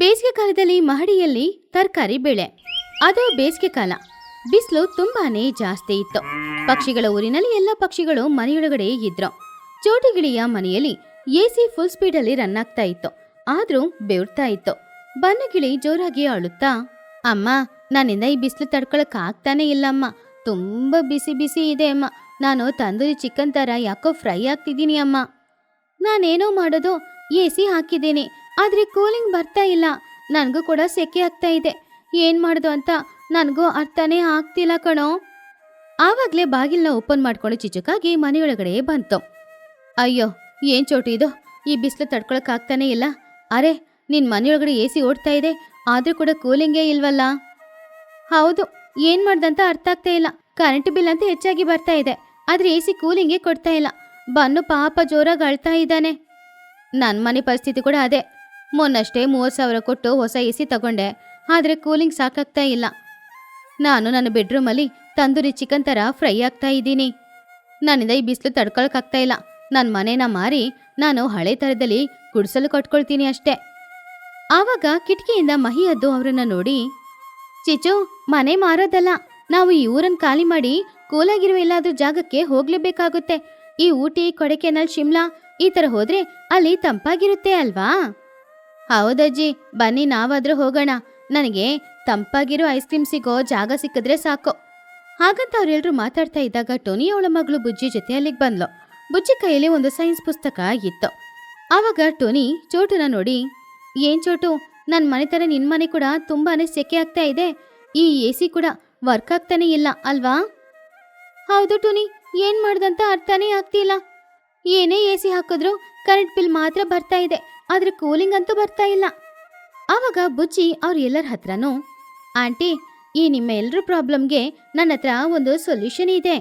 ಬೇಸಿಗೆ ಕಾಲದಲ್ಲಿ ಮಹಡಿಯಲ್ಲಿ ತರಕಾರಿ ಬೆಳೆ. ಅದು ಬೇಸಿಗೆ ಕಾಲ. ಬಿಸಿಲು ತುಂಬಾನೇ ಜಾಸ್ತಿ ಇತ್ತು. ಪಕ್ಷಿಗಳ ಊರಿನಲ್ಲಿ ಎಲ್ಲ ಪಕ್ಷಿಗಳು ಮನೆಯೊಳಗಡೆ ಇದ್ರು. ಚೋಟಿಗಿಳಿಯ ಮನೆಯಲ್ಲಿ ಎಸಿ ಫುಲ್ ಸ್ಪೀಡಲ್ಲಿ ರನ್ ಆಗ್ತಾ ಇತ್ತು. ಆದ್ರೂ ಬೆವರ್ತಾ ಇತ್ತು. ಬನ್ನಗಿಳಿ ಜೋರಾಗಿ ಅಳುತ್ತಾ, ಅಮ್ಮ, ನನ್ನಿಂದ ಈ ಬಿಸಿಲು ತಡ್ಕೊಳಕ್ ಆಗ್ತಾನೆ ಇಲ್ಲಮ್ಮ. ತುಂಬಾ ಬಿಸಿ ಬಿಸಿ ಇದೆ ಅಮ್ಮ. ನಾನು ತಂದೂರಿ ಚಿಕನ್ ತರ ಯಾಕೋ ಫ್ರೈ ಆಗ್ತಿದ್ದೀನಿ ಅಮ್ಮ. ನಾನೇನೋ ಮಾಡೋದು, ಎಸಿ ಹಾಕಿದ್ದೀನಿ, ಆದ್ರೆ ಕೂಲಿಂಗ್ ಬರ್ತಾ ಇಲ್ಲ. ನನಗೂ ಕೂಡ ಸೆಕೆ ಆಗ್ತಾ ಇದೆ. ಏನ್ ಮಾಡೋದು ಅಂತ ನನಗೂ ಅರ್ಥನೇ ಆಗ್ತಿಲ್ಲ ಕಣೋ. ಆವಾಗ್ಲೇ ಬಾಗಿಲ್ನ ಓಪನ್ ಮಾಡ್ಕೊಂಡು ಚಿಚುಕಾಗಿ ಮನೆಯೊಳಗಡೆ ಬಂತು. ಅಯ್ಯೋ, ಏನ್ ಚೋಟು ಇದು, ಈ ಬಿಸಿಲು ತಡ್ಕೊಳಕ್ ಆಗ್ತಾನೆ ಇಲ್ಲ. ಅರೆ, ನಿನ್ ಮನೆಯೊಳಗಡೆ ಎಸಿ ಓಡ್ತಾ ಇದೆ, ಆದ್ರೂ ಕೂಡ ಕೂಲಿಂಗೇ ಇಲ್ವಲ್ಲ. ಹೌದು, ಏನ್ ಮಾಡ್ದಂತ ಅರ್ಥ ಆಗ್ತಾ ಇಲ್ಲ. ಕರೆಂಟ್ ಬಿಲ್ ಅಂತ ಹೆಚ್ಚಾಗಿ ಬರ್ತಾ ಇದೆ, ಆದ್ರೆ ಎಸಿ ಕೂಲಿಂಗೇ ಕೊಡ್ತಾ ಇಲ್ಲ. ಬನ್ನು ಪಾಪ ಜೋರಾಗಿ ಅಳ್ತಾ ಇದ್ದಾನೆ. ನನ್ನ ಮನೆ ಪರಿಸ್ಥಿತಿ ಕೂಡ ಅದೇ. ಮೊನ್ನಷ್ಟೇ 30,000 ಕೊಟ್ಟು ಹೊಸ ಎಸಿ ತಗೊಂಡೆ, ಆದ್ರೆ ಕೂಲಿಂಗ್ ಸಾಕಾಗ್ತಾ ಇಲ್ಲ. ನಾನು ನನ್ನ ಬೆಡ್ರೂಮಲ್ಲಿ ತಂದೂರಿ ಚಿಕನ್ ತರ ಫ್ರೈ ಆಗ್ತಾ ಇದ್ದೀನಿ. ನನ್ನಿಂದ ಈ ಬಿಸಿಲು ತಡ್ಕೊಳಕ್ಕಾಗ್ತಾ ಇಲ್ಲ. ನನ್ನ ಮನೇನ ಮಾರಿ ನಾನು ಹಳೆ ತರದಲ್ಲಿ ಗುಡಿಸಲು ಕಟ್ಕೊಳ್ತೀನಿ ಅಷ್ಟೇ. ಆವಾಗ ಕಿಟಕಿಯಿಂದ ಮಹಿ ಅದ್ದು ಅವರನ್ನ ನೋಡಿ, ಚಿಚು, ಮನೆ ಮಾರೋದಲ್ಲ, ನಾವು ಈ ಊರನ್ನು ಖಾಲಿ ಮಾಡಿ ಕೂಲಾಗಿರುವ ಎಲ್ಲಾದ್ರೂ ಜಾಗಕ್ಕೆ ಹೋಗ್ಲೇಬೇಕಾಗುತ್ತೆ. ಈ ಊಟಿ, ಕೊಡೆಕೆನಲ್, ಶಿಮ್ಲಾ ಈ ತರ ಹೋದ್ರೆ ಅಲ್ಲಿ ತಂಪಾಗಿರುತ್ತೆ ಅಲ್ವಾ? ಹೌದಜ್ಜಿ, ಬನ್ನಿ ನಾವಾದ್ರೂ ಹೋಗೋಣ. ನನಗೆ ತಂಪಾಗಿರೋ ಐಸ್ ಕ್ರೀಮ್ ಸಿಗೋ ಜಾಗ ಸಿಕ್ಕಿದ್ರೆ ಸಾಕು. ಹಾಗಂತ ಅವ್ರೆಲ್ರೂ ಮಾತಾಡ್ತಾ ಇದ್ದಾಗ ಟೋನಿ ಅವಳ ಮಗಳು ಬುಜ್ಜಿ ಜೊತೆ ಅಲ್ಲಿಗೆ ಬಂದ್ಲು. ಬುಜ್ಜಿ ಕೈಯಲ್ಲಿ ಒಂದು ಸೈನ್ಸ್ ಪುಸ್ತಕ ಇತ್ತು. ಆವಾಗ ಟೋನಿ ಚೋಟುನ ನೋಡಿ, ಏನ್ ಚೋಟು, ನನ್ನ ಮನೆ ತರ ನಿನ್ ಮನೆ ಕೂಡ ತುಂಬಾನೇ ಸೆಕೆ ಆಗ್ತಾ ಇದೆ. ಈ ಎಸಿ ಕೂಡ ವರ್ಕ್ ಆಗ್ತಾನೆ ಇಲ್ಲ ಅಲ್ವಾ? ಹೌದು ಟೋನಿ, ಏನ್ ಮಾಡ್ದಂತ ಅರ್ಥನೇ ಆಗ್ತಿಲ್ಲ. ಏನೇ ಎಸಿ ಹಾಕಿದ್ರು ಕರೆಂಟ್ ಬಿಲ್ ಮಾತ್ರ ಬರ್ತಾ ಇದೆ, ಆದ್ರೆ ಕೂಲಿಂಗ್ ಅಂತೂ ಬರ್ತಾ ಇಲ್ಲ. ಆವಾಗ ಬುಜ್ಜಿ ಅವ್ರ ಎಲ್ಲರ ಹತ್ರನೂ, ಆಂಟಿ, ಈ ನಿಮ್ಮ ಎಲ್ಲರ ಪ್ರಾಬ್ಲಮ್ಗೆ ನನ್ನ ಹತ್ರ ಒಂದು ಸೊಲ್ಯೂಷನ್ ಇದೆ.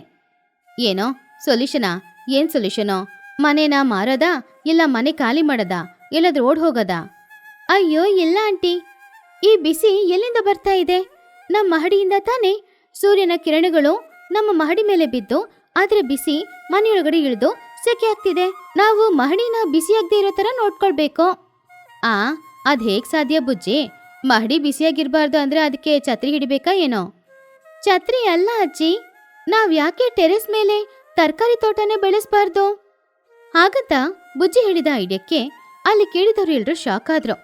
ಏನೋ ಸೊಲ್ಯೂಷನಾ? ಏನ್ ಸೊಲ್ಯೂಷನೋ? ಮನೇನ ಮಾರೋದಾ, ಇಲ್ಲ ಮನೆ ಖಾಲಿ ಮಾಡೋದಾ, ಎಲ್ಲಾದ್ರೂ ಓಡ್ ಹೋಗೋದಾ? ಅಯ್ಯೋ ಇಲ್ಲ ಆಂಟಿ, ಈ ಬಿಸಿ ಎಲ್ಲಿಂದ ಬರ್ತಾ ಇದೆ? ನಮ್ಮ ಮಹಡಿಯಿಂದ ತಾನೇ. ಸೂರ್ಯನ ಕಿರಣಗಳು ನಮ್ಮ ಮಹಡಿ ಮೇಲೆ ಬಿದ್ದು ಅದರ ಬಿಸಿ ಮನೆಯೊಳಗಡೆ ಇಳಿದು ಸೆಕೆ ಆಗ್ತಿದೆ. ನಾವು ಮಹಡಿನ ಬಿಸಿಯಾಗದೆ ಇರೋ ತರ ನೋಡ್ಕೊಳ್ಬೇಕು. ಅದ್ ಹೇಗ್ ಸಾಧ್ಯ ಬುಜ್ಜಿ? ಮಹಡಿ ಬಿಸಿಯಾಗಿರ್ಬಾರ್ದು ಅಂದ್ರೆ ಅದಕ್ಕೆ ಛತ್ರಿ ಹಿಡಿಬೇಕಾ ಏನೋ? ಛತ್ರಿ ಅಲ್ಲ ಅಜ್ಜಿ, ನಾವ್ ಯಾಕೆ ಟೆರೆಸ್ ಮೇಲೆ ತರಕಾರಿ ತೋಟನೇ ಬೆಳೆಸಬಾರ್ದು? ಹಾಗಂತ ಬುಜ್ಜಿ ಹೇಳಿದ ಐಡಿಯಾಕ್ಕೆ ಅಲ್ಲಿ ಕೇಳಿದವರು ಎಲ್ರು ಶಾಕ್ ಆದ್ರು.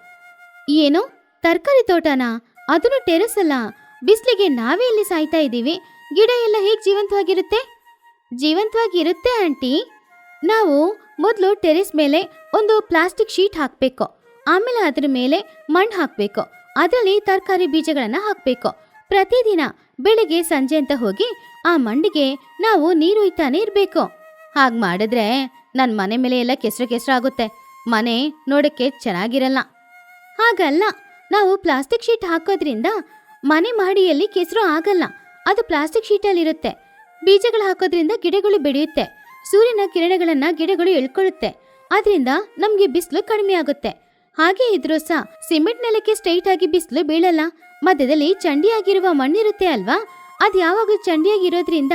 ಏನು, ತರಕಾರಿ ತೋಟನಾ? ಅದನ್ನು ಟೆರೆಸ್ ಅಲ್ಲ. ಬಿಸ್ಲಿಗೆ ನಾವೇ ಇಲ್ಲಿ ಸಾಯ್ತಾ ಇದ್ದೀವಿ, ಗಿಡ ಎಲ್ಲ ಹೇಗ್ ಜೀವಂತವಾಗಿರುತ್ತೆ? ಜೀವಂತವಾಗಿರುತ್ತೆ ಆಂಟಿ. ನಾವು ಮೊದಲು ಟೆರೆಸ್ ಮೇಲೆ ಒಂದು ಪ್ಲಾಸ್ಟಿಕ್ ಶೀಟ್ ಹಾಕಬೇಕು, ಆಮೇಲೆ ಅದ್ರ ಮೇಲೆ ಮಣ್ಣು ಹಾಕಬೇಕು, ಅದರಲ್ಲಿ ತರಕಾರಿ ಬೀಜಗಳನ್ನ ಹಾಕಬೇಕು. ಪ್ರತಿದಿನ ಬೆಳಿಗ್ಗೆ ಸಂಜೆ ಅಂತ ಹೋಗಿ ಆ ಮಣ್ಣಿಗೆ ನಾವು ನೀರು ಒಯ್ತಾನೆ ಇರಬೇಕು. ಹಾಗೆ ಮಾಡಿದ್ರೆ ನನ್ನ ಮನೆ ಮೇಲೆ ಎಲ್ಲ ಕೆಸರು ಆಗುತ್ತೆ, ಮನೆ ನೋಡಕ್ಕೆ ಚೆನ್ನಾಗಿರಲ್ಲ. ಹಾಗಲ್ಲ, ನಾವು ಪ್ಲಾಸ್ಟಿಕ್ ಶೀಟ್ ಹಾಕೋದ್ರಿಂದ ಮನೆ ಮಹಡಿಯಲ್ಲಿ ಕೆಸರು ಆಗಲ್ಲ, ಅದು ಪ್ಲಾಸ್ಟಿಕ್ ಶೀಟಲ್ಲಿರುತ್ತೆ. ಬೀಜಗಳು ಹಾಕೋದ್ರಿಂದ ಗಿಡಗಳು ಬೆಳೆಯುತ್ತೆ, ಸೂರ್ಯನ ಕಿರಣಗಳನ್ನ ಗಿಡಗಳು ಎಳ್ಕೊಳ್ಳುತ್ತೆ, ಅದರಿಂದ ನಮ್ಗೆ ಬಿಸಿಲು ಕಡಿಮೆ ಆಗುತ್ತೆ. ಹಾಗೆ ಇದ್ರೂ ಸಹ ಸಿಮೆಂಟ್ ನೆಲಕ್ಕೆ ಸ್ಟ್ರೈಟ್ ಆಗಿ ಬಿಸಿಲು ಬೀಳಲ್ಲ, ಮಧ್ಯದಲ್ಲಿ ಚಂಡಿಯಾಗಿರುವ ಮಣ್ಣಿರುತ್ತೆ ಅಲ್ವಾ, ಅದು ಯಾವಾಗಲೂ ಚಂಡಿಯಾಗಿರೋದ್ರಿಂದ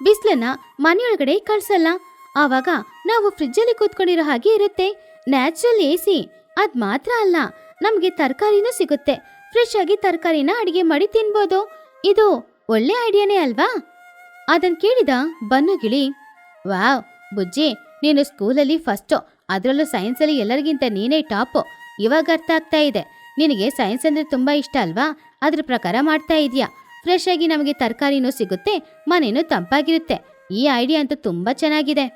ಬಿಸಿಲನ್ನ ಮನೆಯೊಳಗಡೆ ಕಳ್ಸಲ್ಲ. ಆವಾಗ ನಾವು ಫ್ರಿಜ್ಜಲ್ಲಿ ಕೂತ್ಕೊಂಡಿರೋ ಹಾಗೆ ಇರುತ್ತೆ. Natural AC. ಅದ್ ಮಾತ್ರ ಅಲ್ಲ, ನಮ್ಗೆ ತರಕಾರಿನೂ ಸಿಗುತ್ತೆ. ಫ್ರೆಶ್ ಆಗಿ ತರಕಾರಿನ ಅಡಿಗೆ ಮಾಡಿ ತಿನ್ಬೋದು. ಇದು ಒಳ್ಳೆ ಐಡಿಯಾನೇ ಅಲ್ವಾ? ಅದನ್ ಕೇಳಿದ ಬನ್ನಗಿಳಿ, ವಾವ್ ಬುಜ್ಜಿ, ನೀನು ಸ್ಕೂಲಲ್ಲಿ ಫಸ್ಟು, ಅದರಲ್ಲೂ ಸೈನ್ಸಲ್ಲಿ ಎಲ್ಲರಿಗಿಂತ ನೀನೇ ಟಾಪು. ಇವಾಗ ಅರ್ಥ ಆಗ್ತಾ ಇದೆ. ನಿನಗೆ ಸೈನ್ಸ್ ಅಂದ್ರೆ ತುಂಬಾ ಇಷ್ಟ ಅಲ್ವಾ? ಅದ್ರ ಪ್ರಕಾರ ಮಾಡ್ತಾ ಇದೀಯಾ. ಫ್ರೆಶ್ ಆಗಿ ನಮಗೆ ತರಕಾರಿನೂ ಸಿಗುತ್ತೆ, ಮನೇನೂ ತಂಪಾಗಿರುತ್ತೆ. ಈ ಐಡಿಯಾ ಅಂತೂ ತುಂಬಾ ಚೆನ್ನಾಗಿದೆ.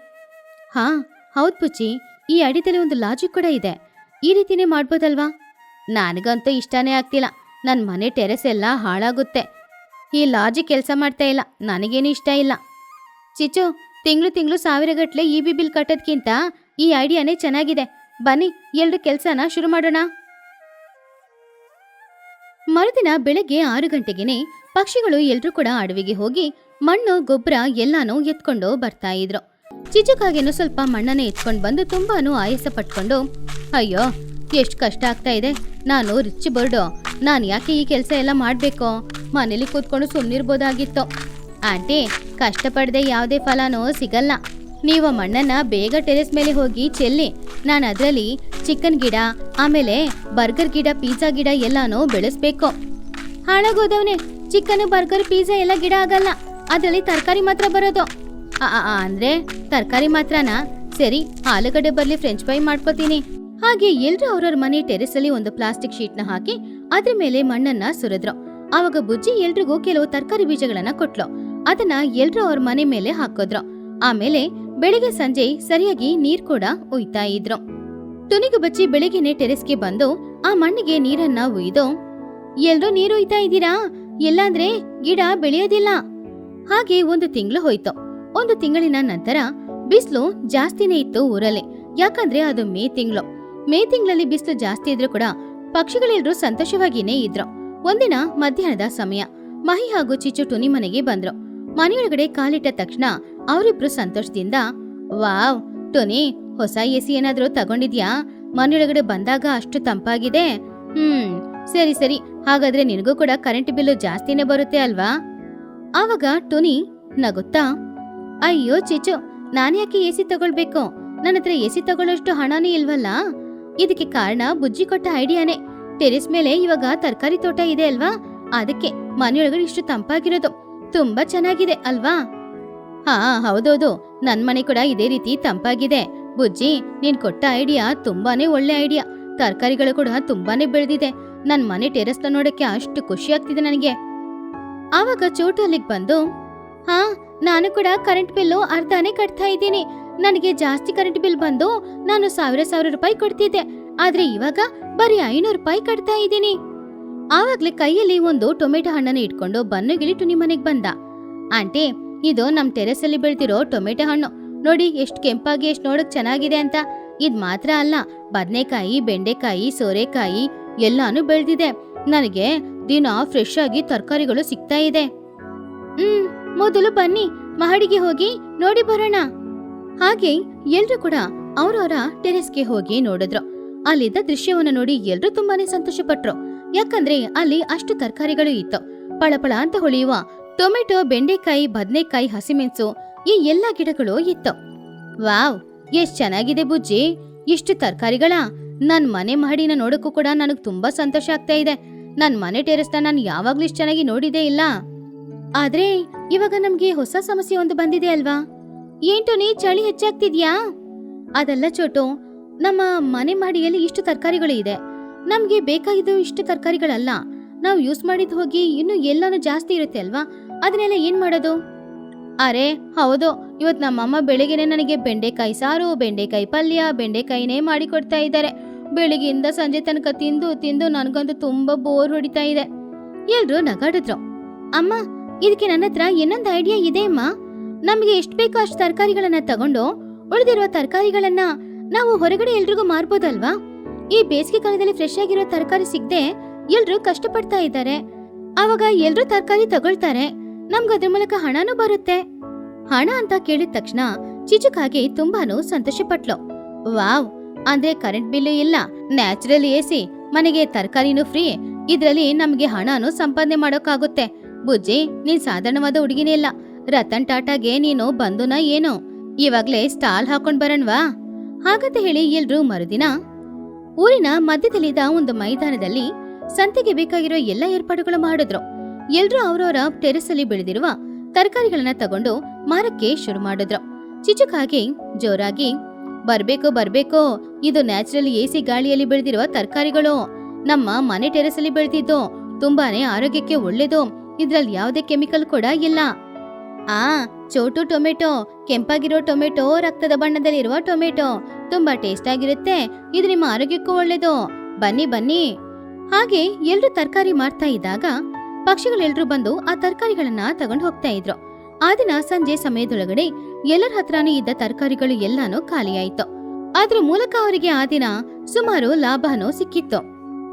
ಹಾ ಹೌದು ಬುಜ್ಜಿ, ಈ ಐಡಿಯಾದಲ್ಲಿ ಒಂದು ಲಾಜಿಕ್ ಕೂಡ ಇದೆ. ಈ ರೀತಿನೇ ಮಾಡ್ಬೋದಲ್ವಾ? ನನಗಂತೂ ಇಷ್ಟನೇ ಆಗ್ತಿಲ್ಲ. ನನ್ನ ಮನೆ ಟೆರೆಸ್ ಎಲ್ಲ ಹಾಳಾಗುತ್ತೆ. ಈ ಲಾಜಿಕ್ ಕೆಲಸ ಮಾಡ್ತಾ ಇಲ್ಲ, ನನಗೇನು ಇಷ್ಟ ಇಲ್ಲ. ಚಿಚು, ತಿಂಗಳು 1,000 EB ಬಿಲ್ ಕಟ್ಟೋದ್ಕಿಂತ ಈ ಐಡಿಯಾನೇ ಚೆನ್ನಾಗಿದೆ. ಬನ್ನಿ ಎಲ್ರು ಕೆಲಸನ ಶುರು ಮಾಡೋಣ. ಮರುದಿನ ಬೆಳಗ್ಗೆ 6 ಗಂಟೆಗೆನೆ ಪಕ್ಷಿಗಳು ಎಲ್ರೂ ಕೂಡ ಅಡವಿಗೆ ಹೋಗಿ ಮಣ್ಣು, ಗೊಬ್ಬರ ಎಲ್ಲಾನು ಎತ್ಕೊಂಡು ಬರ್ತಾ ಇದ್ರು. ಚಿಚುಕಾಗೇನು ಸ್ವಲ್ಪ ಮಣ್ಣನ್ನೇ ಎತ್ಕೊಂಡು ಬಂದು ತುಂಬಾನು ಆಯಾಸ ಪಟ್ಕೊಂಡು, ಅಯ್ಯೋ ಎಷ್ಟು ಕಷ್ಟ ಆಗ್ತಾ ಇದೆ, ನಾನು ರಿಚ್ ಬರ್ಡು, ನಾನು ಯಾಕೆ ಈ ಕೆಲಸ ಎಲ್ಲ ಮಾಡ್ಬೇಕು? ಮನೇಲಿ ಕೂತ್ಕೊಂಡು ಸುಮ್ಮನಿರ್ಬೋದಾಗಿತ್ತು. ಆಂಟಿ, ಕಷ್ಟಪಡದೆ ಯಾವುದೇ ಫಲನೂ ಸಿಗಲ್ಲ. ನೀವು ಮಣ್ಣನ್ನ ಬೇಗ ಟೆರೆಸ್ ಮೇಲೆ ಹೋಗಿ ಚೆಲ್ಲಿ, ನಾನು ಅದರಲ್ಲಿ ಚಿಕನ್ ಗಿಡ, ಆಮೇಲೆ ಬರ್ಗರ್ ಗಿಡ, ಪಿಜ್ಜಾ ಗಿಡ ಎಲ್ಲಾನು ಬೆಳೆಸ್ಬೇಕು. ಹಾಳಾಗೋದವ್ನೆ, ಚಿಕನ್, ಬರ್ಗರ್, ಪಿಜ್ಜಾ ಎಲ್ಲ ಗಿಡ ಆಗಲ್ಲ, ಅದ್ರಲ್ಲಿ ತರಕಾರಿ ಮಾತ್ರ ಬರೋದು. ಅಂದ್ರೆ ತರಕಾರಿ ಮಾತ್ರನಾ? ಸರಿ, ಆಲೂಗಡ್ಡೆ ಬರ್ಲಿ ಫ್ರೆಂಚ್ ಫ್ರೈ ಮಾಡ್ಕೋತೀನಿ. ಹಾಗೆ ಎಲ್ರು ಅವ್ರವ್ರ ಮನೆ ಟೆರೆಸ್ ಅಲ್ಲಿ ಒಂದು ಪ್ಲಾಸ್ಟಿಕ್ ಶೀಟ್ ನ ಹಾಕಿ ಅದ್ರ ಮೇಲೆ ಮಣ್ಣನ್ನ ಸುರಿದ್ರು. ಆವಾಗ ಬುಜ್ಜಿ ಎಲ್ರಿಗೂ ಕೆಲವು ತರಕಾರಿ ಬೀಜಗಳನ್ನ ಕೊಟ್ಲು. ಅದನ್ನ ಎಲ್ರು ಅವ್ರ ಮನೆ ಮೇಲೆ ಹಾಕೋದ್ರು. ಆಮೇಲೆ ಬೆಳಿಗ್ಗೆ ಸಂಜೆ ಸರಿಯಾಗಿ ನೀರ್ ಕೂಡ ಉಯ್ತಾ ಇದ್ರು. ತುನಿಗು ಬಚ್ಚಿ ಬೆಳಿಗ್ಗೆನೆ ಟೆರೆಸ್ಗೆ ಬಂದು ಆ ಮಣ್ಣಿಗೆ ನೀರನ್ನ ಉಯ್ದು, ಎಲ್ರೂ ನೀರು ಉಯ್ತಾ ಇದ್ದೀರಾ? ಇಲ್ಲಾಂದ್ರೆ ಗಿಡ ಬೆಳೆಯೋದಿಲ್ಲ. ಹಾಗೆ 1 ತಿಂಗಳು ಹೋಯ್ತು. 1 ತಿಂಗಳಿನ ನಂತರ ಬಿಸಿಲು ಜಾಸ್ತಿನೇ ಇತ್ತು ಊರಲ್ಲಿ. ಯಾಕಂದ್ರೆ ಅದು ಮೇ ತಿಂಗಳು. ಮೇ ತಿಂಗಳಲ್ಲಿ ಬಿಸಿಲು ಜಾಸ್ತಿ ಇದ್ರೂ ಕೂಡ ಪಕ್ಷಿಗಳೆಲ್ಲರೂ ಸಂತೋಷವಾಗಿನೇ ಇದ್ರು. ಒಂದಿನ ಮಧ್ಯಾಹ್ನದ ಸಮಯ ಮಹಿ ಹಾಗೂ ಚಿಚ್ಚು ಟುನಿ ಮನೆಗೆ ಬಂದ್ರು. ಮನೆಯೊಳಗಡೆ ಕಾಲಿಟ್ಟ ತಕ್ಷಣ ಅವರಿಬ್ರು ಸಂತೋಷದಿಂದ, ವಾವ್ ಟುನಿ, ಹೊಸ ಎಸಿ ಏನಾದ್ರೂ ತಗೊಂಡಿದ್ಯಾ? ಮನೆಯೊಳಗಡೆ ಬಂದಾಗ ಅಷ್ಟು ತಂಪಾಗಿದೆ. ಸರಿ ಸರಿ, ಹಾಗಾದ್ರೆ ನಿನಗೂ ಕೂಡ ಕರೆಂಟ್ ಬಿಲ್ಲು ಜಾಸ್ತಿನೇ ಬರುತ್ತೆ ಅಲ್ವಾ? ಆವಾಗ ಟುನಿ ನಗುತ್ತಾ, ಅಯ್ಯೋ ಚಿಚ್ಚು, ನಾನ್ಯಾಕೆ ಎಸಿ ತಗೊಳ್ಬೇಕು? ನನ್ನ ಹತ್ರ ಎಸಿ ತಗೊಳ್ಳೋಷ್ಟು ಹಣನೇ ಇಲ್ವಲ್ಲ. ಇದಕ್ಕೆ ಕಾರಣ ಬುಜ್ಜಿ ಕೊಟ್ಟ ಐಡಿಯಾನೇ. ಟೆರೆಸ್ ಮೇಲೆ ಇವಾಗ ತರಕಾರಿ ತೋಟ ಇದೆ ಅಲ್ವಾ, ಅದಕ್ಕೆ ಮನೆಯೊಳಗಡೆ ಇಷ್ಟು ತಂಪಾಗಿರೋದು. ತುಂಬಾ ಚೆನ್ನಾಗಿದೆ ಅಲ್ವಾ? ಹಾ ಹೌದೌದು, ನನ್ ಮನೆ ಕೂಡ ಇದೇ ರೀತಿ ತಂಪಾಗಿದೆ. ಬುಜ್ಜಿ, ನೀನ್ ಕೊಟ್ಟ ಐಡಿಯಾ ತುಂಬಾನೇ ಒಳ್ಳೆ ಐಡಿಯಾ. ತರಕಾರಿಗಳು ಕೂಡ ತುಂಬಾನೇ ಬೆಳೆದಿದೆ. ನನ್ ಮನೆ ಟೆರೆಸ್ ನೋಡಕ್ಕೆ ಅಷ್ಟು ಖುಷಿ ಆಗ್ತಿದೆ ನನಗೆ. ಆವಾಗ ಚೋಟು ಅಲ್ಲಿಗೆ ಬಂದು, ಹಾ ನಾನು ಕೂಡ ಕರೆಂಟ್ ಬಿಲ್ಲು ಅರ್ಧನೇ ಕಟ್ತಾ ಇದ್ದೀನಿ. ನನಗೆ ಜಾಸ್ತಿ ಕರೆಂಟ್ ಬಿಲ್ ಬಂದು ನಾನು 1000 ರೂಪಾಯಿ ಕೊಡ್ತಿದ್ದೆ, ಆದ್ರೆ ಇವಾಗ ಬರೀ 500 ರೂಪಾಯಿ ಕಟ್ತಾ ಇದ್ದೀನಿ. ಆವಾಗ್ಲೇ ಕೈಯಲ್ಲಿ ಒಂದು ಟೊಮೆಟೊ ಹಣ್ಣನ್ನು ಇಟ್ಕೊಂಡು ಬನ್ನುಗಿಳಿ ಟುನಿ ಮನೆಗ್ ಬಂದ. ಆಂಟಿ, ಇದು ನಮ್ ಟೆರೆಸ್ ಅಲ್ಲಿ ಬೆಳ್ತಿರೋ ಟೊಮೆಟೊ ಹಣ್ಣು. ನೋಡಿ ಎಷ್ಟು ಕೆಂಪಾಗಿ, ಎಷ್ಟು ನೋಡಕ್ ಚೆನ್ನಾಗಿದೆ ಅಂತ. ಇದ್ ಮಾತ್ರ ಅಲ್ಲ, ಬದನೆಕಾಯಿ, ಬೆಂಡೆಕಾಯಿ, ಸೋರೆಕಾಯಿ ಎಲ್ಲಾನು ಬೆಳ್ದಿದೆ. ನನಗೆ ದಿನ ಫ್ರೆಶ್ ಆಗಿ ತರಕಾರಿಗಳು ಸಿಗ್ತಾ ಇದೆ. ಮೊದಲು ಬನ್ನಿ ಮಹಡಿಗೆ ಹೋಗಿ ನೋಡಿ ಬರೋಣ. ಹಾಗೆ ಎಲ್ರು ಕೂಡ ಅವ್ರವರ ಟೆರೆಸ್ಗೆ ಹೋಗಿ ನೋಡಿದ್ರು. ಅಲ್ಲಿದ್ದ ದೃಶ್ಯವನ್ನು ನೋಡಿ ಎಲ್ರು ತುಂಬಾನೇ ಸಂತೋಷ ಪಟ್ರು. ಯಾಕಂದ್ರೆ ಅಲ್ಲಿ ಅಷ್ಟು ತರಕಾರಿಗಳು ಇತ್ತು. ಪಳಪಳ ಅಂತ ಹೊಳೆಯುವ ಟೊಮೆಟೊ, ಬೆಂಡೆಕಾಯಿ, ಬದನೆಕಾಯಿ, ಹಸಿಮೆಣಸು ಈ ಎಲ್ಲಾ ಗಿಡಗಳು ಇತ್ತು. ವಾವ್, ಎಷ್ಟ್ ಚೆನ್ನಾಗಿದೆ ಬುಜ್ಜಿ, ಇಷ್ಟು ತರಕಾರಿಗಳ. ನನ್ ಮನೆ ಮಹಡಿನ ನೋಡಕ್ಕೂ ಕೂಡ ನನಗ್ ತುಂಬಾ ಸಂತೋಷ ಆಗ್ತಾ ಇದೆ. ನನ್ ಮನೆ ಟೆರೆಸ್ನ ನಾನು ಯಾವಾಗ್ಲೂ ಇಷ್ಟು ಚೆನ್ನಾಗಿ ನೋಡಿದೇ ಇಲ್ಲ. ಆದ್ರೆ ಇವಾಗ ನಮ್ಗೆ ಹೊಸ ಸಮಸ್ಯೆ ಒಂದು ಬಂದಿದೆ ಅಲ್ವಾ? ಏಂಟೋನಿ, ಚಳಿ ಹೆಚ್ಚಾಗ್ತಿದ್ಯಾ? ಅದಲ್ಲ ಚೋಟು, ನಮ್ಮ ಮನೆ ಮಹಡಿಯಲ್ಲಿ ಇಷ್ಟು ತರಕಾರಿಗಳು ಇದೆ. ನಮ್ಗೆ ಬೇಕಾಗಿದ್ದು ಇಷ್ಟು ತರಕಾರಿಗಳಲ್ಲ. ನಾವು ಯೂಸ್ ಮಾಡಿದ್ ಹೋಗಿ ಇನ್ನು ಎಲ್ಲಾನು ಜಾಸ್ತಿ ಇರುತ್ತೆ ಅಲ್ವಾ? ಅದನ್ನೆಲ್ಲ ಏನ್ ಮಾಡೋದು? ಅರೆ ಹೌದು, ಇವತ್ ನಮ್ಮಮ್ಮ ಬೆಳಿಗ್ಗೆನೆ ನನಗೆ ಬೆಂಡೆಕಾಯಿ ಸಾರು, ಬೆಂಡೆಕಾಯಿ ಪಲ್ಯ, ಬೆಂಡೆಕಾಯಿನೇ ಮಾಡಿ ಕೊಡ್ತಾ ಇದ್ದಾರೆ. ಬೆಳಿಗ್ಗೆಯಿಂದ ಸಂಜೆ ತನಕ ತಿಂದು ತಿಂದು ನನಗಂತೂ ತುಂಬಾ ಬೋರ್ ಹೊಡಿತಾ ಇದೆ. ಎಲ್ರು ನಗಾಡಿದ್ರು. ಅಮ್ಮ, ಇದಕ್ಕೆ ನನ್ನ ಹತ್ರ ಇನ್ನೊಂದು ಐಡಿಯಾ ಇದೆ ಅಮ್ಮ. ನಮ್ಗೆ ಎಷ್ಟು ಬೇಕೋ ಅಷ್ಟು ತರಕಾರಿಗಳನ್ನ ತಗೊಂಡು ಉಳಿದಿರುವ ತರಕಾರಿಗಳನ್ನ ನಾವು ಹೊರಗಡೆ ಎಲ್ರಿಗೂ ಮಾರ್ಬೋದಲ್ವಾ? ಈ ಬೇಸಿಗೆ ಕಾಲದಲ್ಲಿ ಫ್ರೆಶ್ ಆಗಿರೋ ತರಕಾರಿ ಸಿಗದೆ ಎಲ್ರು ಕಷ್ಟಪಡ್ತಾ ಇದ್ದಾರೆ. ಆವಾಗ ಎಲ್ರು ತರಕಾರಿ ತಗೊಳ್ತಾರೆ, ನಮ್ಗೆ ಅದ್ರ ಮೂಲಕ ಹಣನೂ ಬರುತ್ತೆ. ಹಣ ಅಂತ ಕೇಳಿದ ತಕ್ಷಣ ಚಿಚುಕಾಗೆ ತುಂಬಾನು ಸಂತೋಷ ಪಟ್ಲು. ವಾವ್, ಅಂದ್ರೆ ಕರೆಂಟ್ ಬಿಲ್ಲು ಇಲ್ಲ, ನ್ಯಾಚುರಲ್ ಎಸಿ, ಮನೆಗೆ ತರಕಾರಿನೂ ಫ್ರೀ. ಇದ್ರಲ್ಲಿ ನಮ್ಗೆ ಹಣನೂ ಸಂಪಾದನೆ ಮಾಡೋಕ್ಕಾಗುತ್ತೆ. ಬುಜ್ಜಿ, ನೀನ್ ಸಾಧಾರಣವಾದ ಹುಡುಗಿನೇ ಇಲ್ಲ. ರತನ್ ಟಾಟಾಗೆ ನೀನು ಬಂದುನ ಏನು? ಇವಾಗ್ಲೇ ಸ್ಟಾಲ್ ಹಾಕೊಂಡ್ ಬರಣ್ವಾ? ಹಾಗಂತ ಹೇಳಿ ಎಲ್ರೂ ಮರುದಿನ ಊರಿನ ಮಧ್ಯದಲ್ಲಿದ್ದ ಒಂದು ಮೈದಾನದಲ್ಲಿ ಸಂತೆಗೆ ಬೇಕಾಗಿರೋ ಎಲ್ಲ ಏರ್ಪಾಡುಗಳು ಮಾಡಿದ್ರು. ಎಲ್ರೂ ಅವ್ರವ್ರ ಟೆರೆಸ್ ಅಲ್ಲಿ ಬೆಳೆದಿರುವ ತರಕಾರಿಗಳನ್ನ ತಗೊಂಡು ಮಾರಕ್ಕೆ ಶುರು ಮಾಡಿದ್ರು. ಚಿಚುಕಾಗೆ ಜೋರಾಗಿ, ಬರ್ಬೇಕು ಬರ್ಬೇಕು, ಇದು ನ್ಯಾಚುರಲ್ ಎಸಿ ಗಾಳಿಯಲ್ಲಿ ಬೆಳೆದಿರುವ ತರಕಾರಿಗಳು. ನಮ್ಮ ಮನೆ ಟೆರೆಸ್ ಅಲ್ಲಿ ಬೆಳೆದಿದ್ದು, ತುಂಬಾನೇ ಆರೋಗ್ಯಕ್ಕೆ ಒಳ್ಳೇದು. ಇದ್ರಲ್ಲಿ ಯಾವುದೇ ಕೆಮಿಕಲ್ ಕೂಡ ಇಲ್ಲ. ಚೋಟು ಟೊಮೆಟೊ, ಕೆಂಪಾಗಿರೋ ಟೊಮೆಟೊ, ರಕ್ತದ ಬಣ್ಣದಲ್ಲಿರುವ ಟೊಮೆಟೊ ತುಂಬಾ ಟೇಸ್ಟ್ ಆಗಿರುತ್ತೆ. ಇದು ನಿಮ್ಮ ಆರೋಗ್ಯಕ್ಕೂ ಒಳ್ಳೇದು. ಬನ್ನಿ ಬನ್ನಿ. ಹಾಗೆ ಎಲ್ರು ತರಕಾರಿ ಮಾರ್ತಾ ಇದ್ದಾಗ ಪಕ್ಷಿಗಳೆಲ್ರು ಬಂದು ಆ ತರಕಾರಿಗಳನ್ನ ತಗೊಂಡು ಹೋಗ್ತಾ ಇದ್ರು. ಆ ದಿನ ಸಂಜೆ ಸಮಯದೊಳಗಡೆ ಎಲ್ಲರ ಹತ್ರನೂ ಇದ್ದ ತರಕಾರಿಗಳು ಎಲ್ಲಾನು ಖಾಲಿಯಾಯ್ತು. ಅದ್ರ ಮೂಲಕ ಅವರಿಗೆ ಆ ದಿನ ಸುಮಾರು ಲಾಭನೂ ಸಿಕ್ಕಿತ್ತು.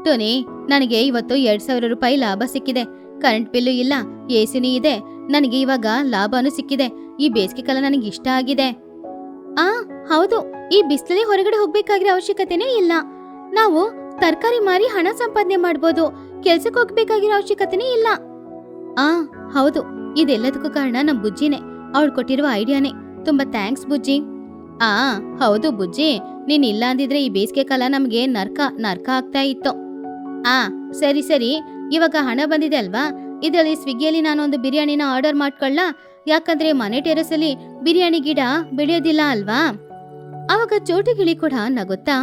ಟೋನಿ, ನನಗೆ ಇವತ್ತು 2000 ರೂಪಾಯಿ ಲಾಭ ಸಿಕ್ಕಿದೆ. ಕರೆಂಟ್ ಬಿಲ್ಲು ಇಲ್ಲ, ಎಸಿನೂ ಇದೆ. ನನಗೆ ಇವಾಗ ಲಾಭನೂ ಸಿಕ್ಕಿದೆ. ಈ ಬೇಸಿಗೆ ಕಾಲ ನನಗೆ ಇಷ್ಟ ಆಗಿದೆ. ಹೌದು, ಈ ಬಿಸಿಲಲ್ಲಿ ಹೊರಗಡೆ ಹೋಗ್ಬೇಕಾಗಿರೋ ಅವಶ್ಯಕತೆನೇ ಇಲ್ಲ. ನಾವು ತರಕಾರಿ ಮಾರಿ ಹಣ ಸಂಪಾದನೆ ಮಾಡ್ಬೋದು. ಕೆಲ್ಸಕ್ಕೆ ಹೋಗ್ಬೇಕಾಗಿರೋ ಅವಶ್ಯಕತೆನೇ ಇಲ್ಲ. ಹೌದು, ಇದೆಲ್ಲದಕ್ಕೂ ಕಾರಣ ನಮ್ ಬುಜ್ಜಿನೇ. ಅವಳು ಕೊಟ್ಟಿರುವ ಐಡಿಯಾನೇ. ತುಂಬಾ ಥ್ಯಾಂಕ್ಸ್ ಬುಜ್ಜಿ. ಆ ಹೌದು ಬುಜ್ಜಿ, ನೀನ್ ಇಲ್ಲ ಅಂದಿದ್ರೆ ಈ ಬೇಸಿಗೆ ಕಾಲ ನಮ್ಗೆ ನರ್ಕ ನರ್ಕ ಆಗ್ತಾ ಇತ್ತು. ಆ ಸರಿ ಸರಿ, ಇವಾಗ ಹಣ ಬಂದಿದೆ ಅಲ್ವಾ, ಇದರಲ್ಲಿ ಸ್ವಿಗ್ಗಿಯಲ್ಲಿ ನಾನೊಂದು ಬಿರಿಯಾನಿನ ಆರ್ಡರ್ ಮಾಡ್ಕೊಳ್ಳ. ಯಾಕಂದ್ರೆ ಮನೆ ಟೆರೆಸಲ್ಲಿ ಬಿರಿಯಾನಿ ಗಿಡ ಬೆಳೆಯೋದಿಲ್ಲ ಅಲ್ವಾ. ಅವಾಗ ಚೋಟಿಗಿಳಿ ಕೂಡ ನಗುತ್ತಾ,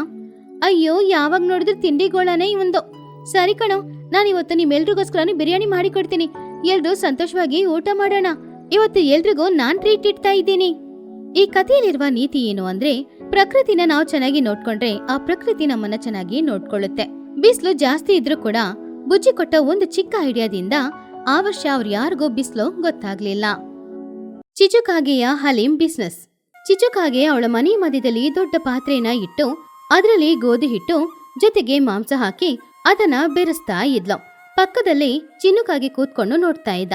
ಅಯ್ಯೋ ಯಾವಾಗ ನೋಡಿದ್ರು ತಿಂಡಿಗೋಳನೆ ಇವಂದು. ಸರಿ ಕಣೋ, ನಾನಿವತ್ತು ನಿಮ್ಮೆಲ್ರಿಗೋಸ್ಕರನು ಬಿರಿಯಾನಿ ಮಾಡಿ ಕೊಡ್ತೀನಿ. ಎಲ್ರು ಸಂತೋಷವಾಗಿ ಊಟ ಮಾಡೋಣ. ಇವತ್ತು ಎಲ್ರಿಗೂ ನಾನ್ ಟ್ರೀಟ್ ಇಡ್ತಾ ಇದ್ದೀನಿ. ಈ ಕಥೆಯಲ್ಲಿರುವ ನೀತಿ ಏನು ಅಂದ್ರೆ, ಪ್ರಕೃತಿನ ನಾವು ಚೆನ್ನಾಗಿ ನೋಡ್ಕೊಂಡ್ರೆ ಆ ಪ್ರಕೃತಿ ನಮ್ಮನ್ನ ಚೆನ್ನಾಗಿ ನೋಡ್ಕೊಳ್ಳುತ್ತೆ. ಬಿಸಿಲು ಜಾಸ್ತಿ ಇದ್ರೂ ಕೂಡ ಬುಜ್ಜಿ ಕೊಟ್ಟ ಒಂದು ಚಿಕ್ಕ ಐಡಿಯಾದಿಂದ ಆ ವರ್ಷ ಅವ್ರು ಯಾರಿಗೂ ಬಿಸಿಲು ಗೊತ್ತಾಗ್ಲಿಲ್ಲ. ಚಿಚುಕಾಗೆಯ ಹಲೀಂ ಬಿಸ್ನೆಸ್. ಚಿಚುಕಾಗೆ ಅವಳ ಮನೆ ಮಧ್ಯದಲ್ಲಿ ದೊಡ್ಡ ಪಾತ್ರೆನ ಇಟ್ಟು ಅದರಲ್ಲಿ ಗೋಧಿ ಹಿಟ್ಟು ಜೊತೆಗೆ ಮಾಂಸ ಹಾಕಿ ಅದನ್ನ ಬೆರೆಸ್ತಾ ಇದ್ಲು. ಪಕ್ಕದಲ್ಲಿ ಚಿನ್ನುಕಾಗೆ ಕೂತ್ಕೊಂಡು ನೋಡ್ತಾ ಇದ್ದ.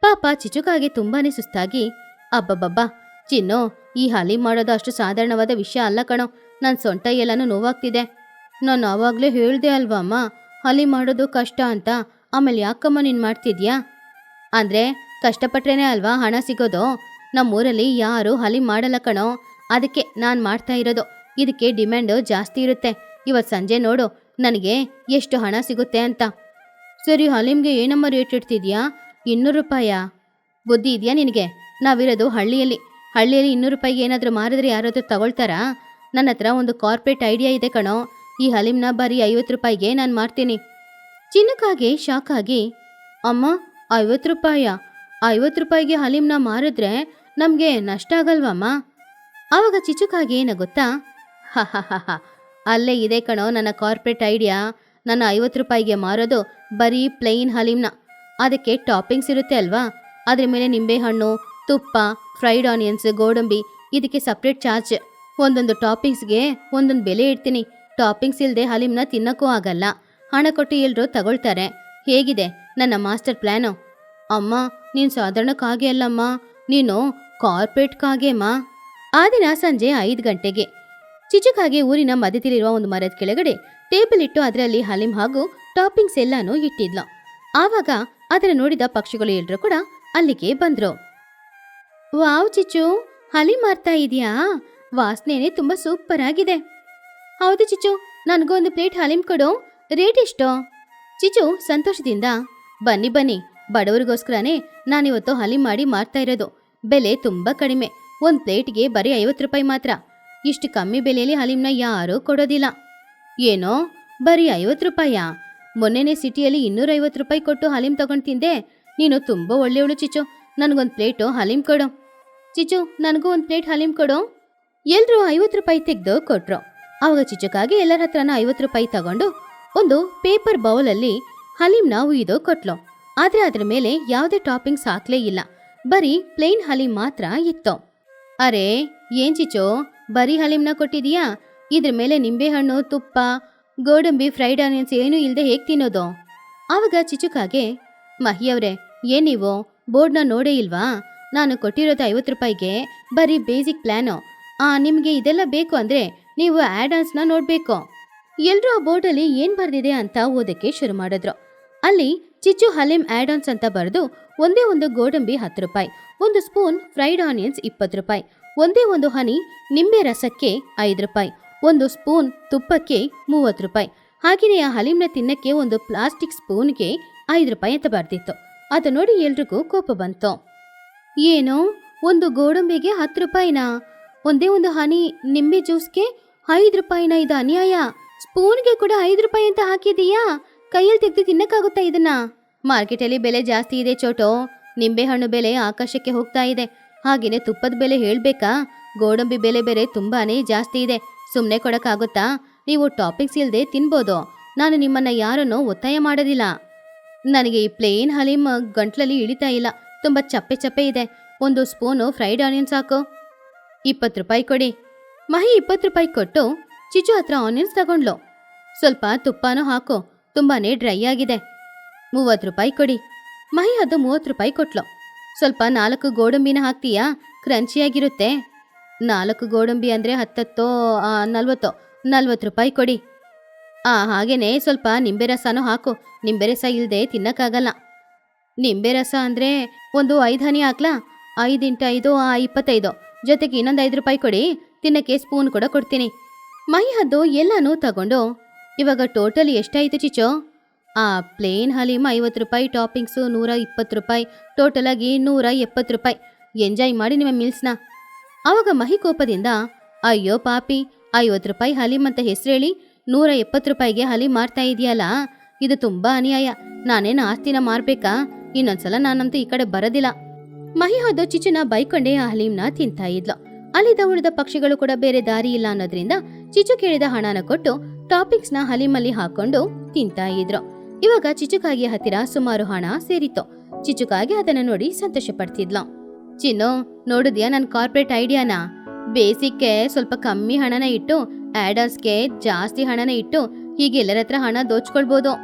ಪಾಪ ಚಿಚುಕಾಗೆ ತುಂಬಾನೇ ಸುಸ್ತಾಗಿ, ಅಬ್ಬಬ್ಬಬ್ಬಾ ಚಿನ್ನು, ಈ ಹಲೀಂ ಮಾಡೋದು ಅಷ್ಟು ಸಾಧಾರಣವಾದ ವಿಷಯ ಅಲ್ಲ ಕಣೋ. ನನ್ ಸೊಂಟ ಎಲ್ಲಾನು ನೋವಾಗ್ತಿದೆ. ನಾನು ಆವಾಗ್ಲೇ ಹೇಳ್ದೆ ಅಲ್ವಾ ಅಮ್ಮ, ಹಲೀಂ ಮಾಡೋದು ಕಷ್ಟ ಅಂತ. ಆಮೇಲೆ ಯಾಕಮ್ಮ ನೀನ್ ಮಾಡ್ತಿದ್ಯಾ? ಅಂದ್ರೆ ಕಷ್ಟಪಟ್ರೇನೆ ಅಲ್ವಾ ಹಣ ಸಿಗೋದು. ನಮ್ಮೂರಲ್ಲಿ ಯಾರು ಹಲೀಂ ಮಾಡಲ್ಲ ಕಣೋ, ಅದಕ್ಕೆ ನಾನ್ ಮಾಡ್ತಾ ಇರೋದು. ಇದಕ್ಕೆ ಡಿಮ್ಯಾಂಡ್ ಜಾಸ್ತಿ ಇರುತ್ತೆ. ಇವತ್ ಸಂಜೆ ನೋಡು ನನಗೆ ಎಷ್ಟು ಹಣ ಸಿಗುತ್ತೆ ಅಂತ. ಸರಿ, ಹಲೀಂಗೆ ಏನಮ್ಮ ರೇಟ್ ಇಡ್ತಿದ್ಯಾ? 200 ರೂಪಾಯಾ? ಬುದ್ಧಿ ಇದೆಯಾ ನಿನಗೆ? ನಾವಿರೋದು ಹಳ್ಳಿಯಲ್ಲಿ 200 ರೂಪಾಯಿಗೆ ಏನಾದರೂ ಮಾರಿದ್ರೆ ಯಾರಾದ್ರೂ ತಗೊಳ್ತಾರಾ? ನನ್ನ ಹತ್ರ ಒಂದು ಕಾರ್ಪೊರೇಟ್ ಐಡಿಯಾ ಇದೆ ಕಣೋ. ಈ ಹಲೀಂನ ಬರೀ 50 ರೂಪಾಯಿಗೆ ನಾನು ಮಾಡ್ತೀನಿ. ಚಿನ್ನಕಾಗೆ ಶಾಕ್ ಆಗಿ, ಅಮ್ಮ 50 ರೂಪಾಯಾ? 50 ರೂಪಾಯಿಗೆ ಹಲೀಂನ ಮಾರಿದ್ರೆ ನಮಗೆ ನಷ್ಟ ಆಗಲ್ವಮ್ಮ? ಆವಾಗ ಚಿಚುಕಾಗೆ ನಗುತ್ತಾ, ಹ ಅಲ್ಲೇ ಇದೆ ಕಣೋ ನನ್ನ ಕಾರ್ಪೊರೇಟ್ ಐಡಿಯಾ. ನನ್ನ 50 ರೂಪಾಯಿಗೆ ಮಾರೋದು ಬರೀ ಪ್ಲೇನ್ ಹಲೀಂನ. ಅದಕ್ಕೆ ಟಾಪಿಂಗ್ಸ್ ಇರುತ್ತೆ ಅಲ್ವಾ, ಅದ್ರ ಮೇಲೆ ನಿಂಬೆಹಣ್ಣು, ತುಪ್ಪ, ಫ್ರೈಡ್ ಆನಿಯನ್ಸ್, ಗೋಡಂಬಿ, ಇದಕ್ಕೆ ಸಪ್ರೇಟ್ ಚಾರ್ಜ್. ಒಂದೊಂದು ಟಾಪಿಂಗ್ಸ್ಗೆ ಒಂದೊಂದು ಬೆಲೆ ಇಡ್ತೀನಿ. ಟಾಪಿಂಗ್ಸ್ ಇಲ್ಲದೆ ಹಲೀಂನ ತಿನ್ನಕ್ಕೂ ಆಗಲ್ಲ. ಹಣ ಕೊಟ್ಟು ಎಲ್ಲರೂ ತಗೊಳ್ತಾರೆ. ಹೇಗಿದೆ ನನ್ನ ಮಾಸ್ಟರ್ ಪ್ಲ್ಯಾನು? ಅಮ್ಮ, ನೀನು ಸಾಧಾರಣ ಕಾಗೆ ಅಲ್ಲಮ್ಮ, ನೀನು ಕಾರ್ಪೊರೇಟ್ ಕಾಗೆಮ್ಮ. ಆ ದಿನ ಸಂಜೆ 5 ಗಂಟೆಗೆ ಚಿಚುಕಾಗೆ ಊರಿನ ಮಧ್ಯದಲ್ಲಿರುವ ಒಂದು ಮರದ ಕೆಳಗಡೆ ಟೇಬಲ್ ಇಟ್ಟು ಅದರಲ್ಲಿ ಹಲೀಂ ಹಾಗೂ ಟಾಪಿಂಗ್ಸ್ ಎಲ್ಲಾನು ಇಟ್ಟಿದ್ಲು. ಆವಾಗ ಅದನ್ನು ನೋಡಿದ ಪಕ್ಷಿಗಳು ಎಲ್ಲರೂ ಕೂಡ ಅಲ್ಲಿಗೆ ಬಂದ್ರು. ವಾವ್ ಚಿಚ್ಚು, ಹಲೀಂ ಮಾರ್ತಾ ಇದೀಯಾ? ವಾಸನೆನೇ ತುಂಬಾ ಸೂಪರ್ ಆಗಿದೆ. ಹೌದು ಚಿಚ್ಚು, ನನಗೂ ಒಂದು ಪ್ಲೇಟ್ ಹಲೀಂ ಕೊಡು. ರೇಟ್ ಎಷ್ಟೋ? ಚಿಚ್ಚು ಸಂತೋಷದಿಂದ, ಬನ್ನಿ ಬನ್ನಿ, ಬಡವರಿಗೋಸ್ಕರನೇ ನಾನಿವತ್ತು ಹಲೀಂ ಮಾಡಿ ಮಾರ್ತಾ ಇರೋದು. ಬೆಲೆ ತುಂಬಾ ಕಡಿಮೆ, ಒಂದು ಪ್ಲೇಟ್ಗೆ ಬರೀ 50 ರೂಪಾಯಿ ಮಾತ್ರ. ಇಷ್ಟು ಕಮ್ಮಿ ಬೆಲೆಯಲ್ಲಿ ಹಲೀಂನ ಯಾರೂ ಕೊಡೋದಿಲ್ಲ. ಏನೋ ಬರೀ 50 ರೂಪಾಯಾ? ಮೊನ್ನೆನೇ ಸಿಟಿಯಲ್ಲಿ 250 ರೂಪಾಯಿ ಕೊಟ್ಟು ಹಲೀಂ ತಗೊಂಡು ತಿಂದೆ. ನೀನು ತುಂಬ ಒಳ್ಳೆಯವಳು ಚಿಚ್ಚು, ನನಗೊಂದು ಪ್ಲೇಟು ಹಲೀಂ ಕೊಡು. ಚಿಚ್ಚು, ನನಗೂ ಒಂದು ಪ್ಲೇಟ್ ಹಲೀಂ ಕೊಡು. ಎಲ್ಲರೂ 50 ರೂಪಾಯಿ ತೆಗೆದು ಕೊಟ್ರು. ಆವಾಗ ಚಿಚ್ಚುಕಾಗಿ ಎಲ್ಲರ ಹತ್ರನ 50 ರೂಪಾಯಿ ತಗೊಂಡು ಒಂದು ಪೇಪರ್ ಬೌಲಲ್ಲಿ ಹಲೀಂನ ಉಯ್ದು ಕೊಟ್ಲು. ಆದರೆ ಅದರ ಮೇಲೆ ಯಾವುದೇ ಟಾಪಿಂಗ್ಸ್ ಹಾಕ್ಲೇ ಇಲ್ಲ, ಬರೀ ಪ್ಲೇನ್ ಹಲೀಂ ಮಾತ್ರ ಇತ್ತು. ಅರೆ ಏನ್ ಚಿಚ್ಚು, ಬರೀ ಹಲೀಂನ ಕೊಟ್ಟಿದೀಯಾ? ಇದ್ರ ಮೇಲೆ ನಿಂಬೆಹಣ್ಣು, ತುಪ್ಪ, ಗೋಡಂಬಿ, ಫ್ರೈಡ್ ಆನಿಯನ್ಸ್ ಏನೂ ಇಲ್ಲದೆ ಹೇಗೆ ತಿನ್ನೋದು? ಆವಾಗ ಚಿಚುಕಾಗೆ, ಮಹಿಯವ್ರೆ, ಏನ್ ನೀವು ಬೋರ್ಡ್ನ ನೋಡೇ ಇಲ್ವಾ? ನಾನು ಕೊಟ್ಟಿರೋದು 50 ರೂಪಾಯಿಗೆ ಬರೀ ಬೇಸಿಕ್ ಪ್ಲ್ಯಾನು. ನಿಮಗೆ ಇದೆಲ್ಲ ಬೇಕು ಅಂದರೆ ನೀವು ಆ್ಯಡ್ ಆನ್ಸ್ನ ನೋಡಬೇಕು. ಎಲ್ಲರೂ ಆ ಬೋರ್ಡಲ್ಲಿ ಏನು ಬರೆದಿದೆ ಅಂತ ಓದಕ್ಕೆ ಶುರು ಮಾಡಿದ್ರು. ಅಲ್ಲಿ ಚಿಚ್ಚು ಹಲೀಂ ಆ್ಯಡ್ ಆನ್ಸ್ ಅಂತ ಬರೆದು ಒಂದೇ ಒಂದು ಗೋಡಂಬಿ 10 ರೂಪಾಯಿ, ಒಂದು ಸ್ಪೂನ್ ಫ್ರೈಡ್ ಆನಿಯನ್ಸ್ 20 ರೂಪಾಯಿ, ಒಂದೇ ಒಂದು ಹನಿ ನಿಂಬೆ ರಸಕ್ಕೆ 5 ರೂಪಾಯಿ, ಒಂದು ಸ್ಪೂನ್ ತುಪ್ಪಕ್ಕೆ 30 ರೂಪಾಯಿ, ಹಾಗೆಯೇ ಆ ಹಲೀಂನ ತಿನ್ನಕ್ಕೆ ಒಂದು ಪ್ಲಾಸ್ಟಿಕ್ ಸ್ಪೂನ್ಗೆ 5 ರೂಪಾಯಿ ಅಂತ ಬರ್ದಿತ್ತು. ಅದು ನೋಡಿ ಎಲ್ರಿಗೂ ಕೋಪ ಬಂತು. ಏನೋ ಒಂದು ಗೋಡಂಬಿಗೆ 10 ರೂಪಾಯಿನಾ? ಒಂದೇ ಒಂದು ಹನಿ ನಿಂಬೆ ಜ್ಯೂಸ್ಗೆ 5 ರೂಪಾಯಿನ? ಇದು ಅನ್ಯಾಯ. ಸ್ಪೂನ್ಗೆ ಕೂಡ 5 ರೂಪಾಯಿ ಅಂತ ಹಾಕಿದೀಯಾ? ಕೈಯಲ್ಲಿ ತೆಗೆದು ತಿನ್ನಕ್ಕಾಗುತ್ತಾ ಇದನ್ನ? ಮಾರ್ಕೆಟಲ್ಲಿ ಬೆಲೆ ಜಾಸ್ತಿ ಇದೆ ಚೋಟೋ. ನಿಂಬೆಹಣ್ಣು ಬೆಲೆ ಆಕಾಶಕ್ಕೆ ಹೋಗ್ತಾ ಇದೆ. ಹಾಗೇನೆ ತುಪ್ಪದ ಬೆಲೆ ಹೇಳ್ಬೇಕಾ? ಗೋಡಂಬಿ ಬೆಲೆ ಬೇರೆ ತುಂಬಾನೇ ಜಾಸ್ತಿ ಇದೆ. ಸುಮ್ಮನೆ ಕೊಡಕ್ಕಾಗುತ್ತಾ? ನೀವು ಟಾಪಿಕ್ಸ್ ಇಲ್ಲದೆ ತಿನ್ಬೋದು. ನಾನು ನಿಮ್ಮನ್ನ ಯಾರನ್ನೂ ಒತ್ತಾಯ ಮಾಡೋದಿಲ್ಲ. ನನಗೆ ಈ ಪ್ಲೇನ್ ಹಲೀಂ ಗಂಟ್ಲಲ್ಲಿ ಇಳಿತಾ ಇಲ್ಲ, ತುಂಬ ಚಪ್ಪೆ ಚಪ್ಪೆ ಇದೆ. ಒಂದು ಸ್ಪೂನು ಫ್ರೈಡ್ ಆನಿಯನ್ಸ್ ಹಾಕು. 20 ರೂಪಾಯಿ ಕೊಡಿ. ಮಹಿ 20 ರೂಪಾಯಿ ಕೊಟ್ಟು ಚಿಚ್ಚು ಹತ್ರ ಆನಿಯನ್ಸ್ ತಗೊಂಡ್ಲು. ಸ್ವಲ್ಪ ತುಪ್ಪನೂ ಹಾಕು, ತುಂಬಾನೇ ಡ್ರೈ ಆಗಿದೆ. 30 ರೂಪಾಯಿ ಕೊಡಿ. ಮಹಿ ಅದು 30 ರೂಪಾಯಿ ಕೊಟ್ಲು. ಸ್ವಲ್ಪ 4 ಗೋಡಂಬಿನ ಹಾಕ್ತೀಯಾ? ಕ್ರಂಚಿಯಾಗಿರುತ್ತೆ. 4 ಗೋಡಂಬಿ ಅಂದರೆ 10 40 ರೂಪಾಯಿ ಕೊಡಿ. ಹಾಗೇನೆ ಸ್ವಲ್ಪ ನಿಂಬೆ ರಸನೂ ಹಾಕು. ನಿಂಬೆ ರಸ ಇಲ್ಲದೆ ತಿನ್ನಕ್ಕಾಗಲ್ಲ. ನಿಂಬೆ ರಸ ಅಂದರೆ ಒಂದು 5 ಹನಿ ಹಾಕ್ಲಾ? 5 × 5 25, ಜೊತೆಗೆ ಇನ್ನೊಂದು 5 ರೂಪಾಯಿ ಕೊಡಿ. ತಿನ್ನಕ್ಕೆ ಸ್ಪೂನ್ ಕೂಡ ಕೊಡ್ತೀನಿ. ಮಹಿಹದ್ದು ಎಲ್ಲನೂ ತಗೊಂಡು ಇವಾಗ ಟೋಟಲ್ ಎಷ್ಟಾಯ್ತು ಚಿಚೋ? ಆ ಪ್ಲೇನ್ ಹಲೀಮ್ 50 ರೂಪಾಯಿ, ಟಾಪಿಂಗ್ಸು 120 ರೂಪಾಯಿ, ಟೋಟಲ್ ಆಗಿ 170 ರೂಪಾಯಿ. ಎಂಜಾಯ್ ಮಾಡಿ ನಿಮ್ಮ ಮೀಲ್ಸ್ನ. ಆವಾಗ ಮಹಿ ಕೋಪದಿಂದ, ಅಯ್ಯೋ ಪಾಪಿ, 50 ರೂಪಾಯಿ ಹಲೀಮ್ ಅಂತ ಹೆಸರು ಹೇಳಿ 170 ರೂಪಾಯಿಗೆ ಹಲೀಮ್ ಮಾರ್ತಾ ಇದೆಯಲ್ಲ, ಇದು ತುಂಬಾ ಅನ್ಯಾಯ. ನಾನೇನು ಆಸ್ತಿನ ಮಾರ್ಬೇಕಾ? ಇನ್ನೊಂದ್ಸಲ ನಾನಂತೂ ಈ ಕಡೆ ಬರೋದಿಲ್ಲ. ಮಹಿ ಹೋದ ಚಿಚುನ ಬೈಕೊಂಡೇ ಆ ಹಲೀಮ್ನ ತಿಂತಾ ಇದ್ಲು. ಅಲ್ಲಿದ್ದ ಉಳಿದ ಪಕ್ಷಿಗಳು ಕೂಡ ಬೇರೆ ದಾರಿ ಇಲ್ಲ ಅನ್ನೋದ್ರಿಂದ ಚಿಚು ಕೇಳಿದ ಹಣನ ಕೊಟ್ಟು ಟಾಪಿಂಗ್ಸ್ನ ಹಲೀಮಲ್ಲಿ ಹಾಕೊಂಡು ತಿಂತಾ ಇದ್ರು. ಇವಾಗ ಚಿಚುಕಾಗಿ ಹತ್ತಿರ ಸುಮಾರು ಹಣ ಸೇರಿತ್ತು. ಚಿಚುಕಾಗಿ ಅದನ್ನ ನೋಡಿ ಸಂತೋಷ ಪಡ್ತಿದ್ಲು. ಚಿನ್ನು, ನೋಡಿದ್ಯಾ ನನ್ ಕಾರ್ಪೊರೇಟ್ ಐಡಿಯಾನ? ಬೇಸಿಕ್ಗೆ ಸ್ವಲ್ಪ ಕಮ್ಮಿ ಹಣನ ಇಟ್ಟು ಆಡರ್ಸ್ಗೆ ಜಾಸ್ತಿ ಹಣನ ಇಟ್ಟು ಹೀಗೆ ಎಲ್ಲರ ಹತ್ರ ಹಣ ದೋಚ್ಕೊಳ್ಬೋದು.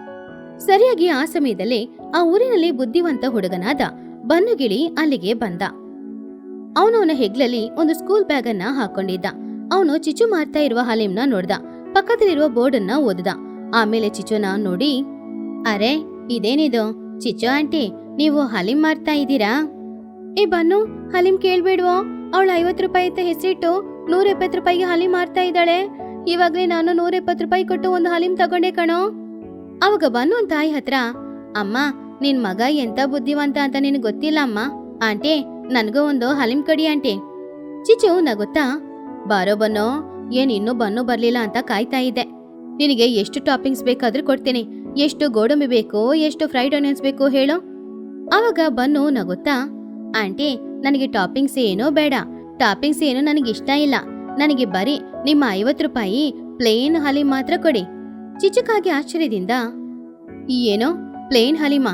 ಸರಿಯಾಗಿ ಆ ಸಮಯದಲ್ಲಿ ಆ ಊರಿನಲ್ಲಿ ಬುದ್ಧಿವಂತ ಹುಡುಗನಾದ ಬನ್ನುಗಿಳಿ ಅಲ್ಲಿಗೆ ಬಂದ. ಅವನವನ ಹೆಗ್ಲಲ್ಲಿ ಒಂದು ಸ್ಕೂಲ್ ಬ್ಯಾಗ್ ಅನ್ನ ಹಾಕೊಂಡಿದ್ದ. ಅವನು ಚಿಚು ಮಾರ್ತಾ ಇರುವ ಹಲೀಮ್ನ ನೋಡ್ದ. ಪಕ್ಕದಲ್ಲಿರುವ ಬೋರ್ಡ್ ಅನ್ನ ಓದ್ದ. ಆಮೇಲೆ ಚಿಚುನ ನೋಡಿ, ಅರೆ ಇದೇನಿದು ಚಿಚು ಆಂಟಿ, ನೀವು ಹಲೀಮ್ ಮಾರ್ತಾ ಇದ್ದೀರಾ? ಏ ಬನ್ನು, ಹಲೀಮ್ ಕೇಳ್ಬೇಡ್ವೋ, ಅವಳು 50 ರೂಪಾಯಿ ಅಂತ ಹೆಸರಿಟ್ಟು 170 ರೂಪಾಯಿಗೆ ಹಲೀಮ್ ಮಾರ್ತಾ ಇದ್ದಾಳೆ. ಇವಾಗ್ಲೇ ನಾನು 170 ರೂಪಾಯಿ ಕೊಟ್ಟು ಒಂದು ಹಲೀಮ್ ತಗೊಂಡೆ ಕಣೋ. ಅವಾಗ ಬನ್ನು ಒಂದ್ ತಾಯಿ ಹತ್ರ, ಅಮ್ಮ ನಿನ್ ಮಗ ಎಂತ ಬುದ್ಧಿವಂತ ಅಂತ ನಿನಗೆ ಗೊತ್ತಿಲ್ಲ ಅಮ್ಮ. ಆಂಟಿ, ನನ್ಗೂ ಒಂದು ಹಲೀಮ್ ಕಡಿ ಆಂಟಿ. ಚಿಚು ನಗುತ್ತಾ, ಬಾರೋ ಬನ್ನೋ, ಏನ್ ಇನ್ನೂ ಬನ್ನು ಬರ್ಲಿಲ್ಲ ಅಂತ ಕಾಯ್ತಾ ಇದ್ದೆ. ನಿನಗೆ ಎಷ್ಟು ಟಾಪಿಂಗ್ಸ್ ಬೇಕಾದ್ರೂ ಕೊಡ್ತೀನಿ. ಎಷ್ಟು ಗೋಡಂಬಿ ಬೇಕು, ಎಷ್ಟು ಫ್ರೈಡ್ ಆನಿಯನ್ಸ್ ಬೇಕು ಹೇಳು. ಆವಾಗ ಬನ್ನು ನಗುತ್ತಾ, ಆಂಟಿ ನನಗೆ ಟಾಪಿಂಗ್ಸ್ ಏನೋ ಬೇಡ, ಟಾಪಿಂಗ್ಸ್ ಏನು ನನಗೆ ಇಷ್ಟ ಇಲ್ಲ. ನನಗೆ ಬರೀ ನಿಮ್ಮ 50 ರೂಪಾಯಿ ಪ್ಲೇನ್ ಹಲೀಮ್ ಮಾತ್ರ ಕೊಡಿ. ಚಿಚುಕಾಗಿ ಆಶ್ಚರ್ಯದಿಂದ, ಏನೋ ಪ್ಲೇನ್ ಹಲೀಮಾ?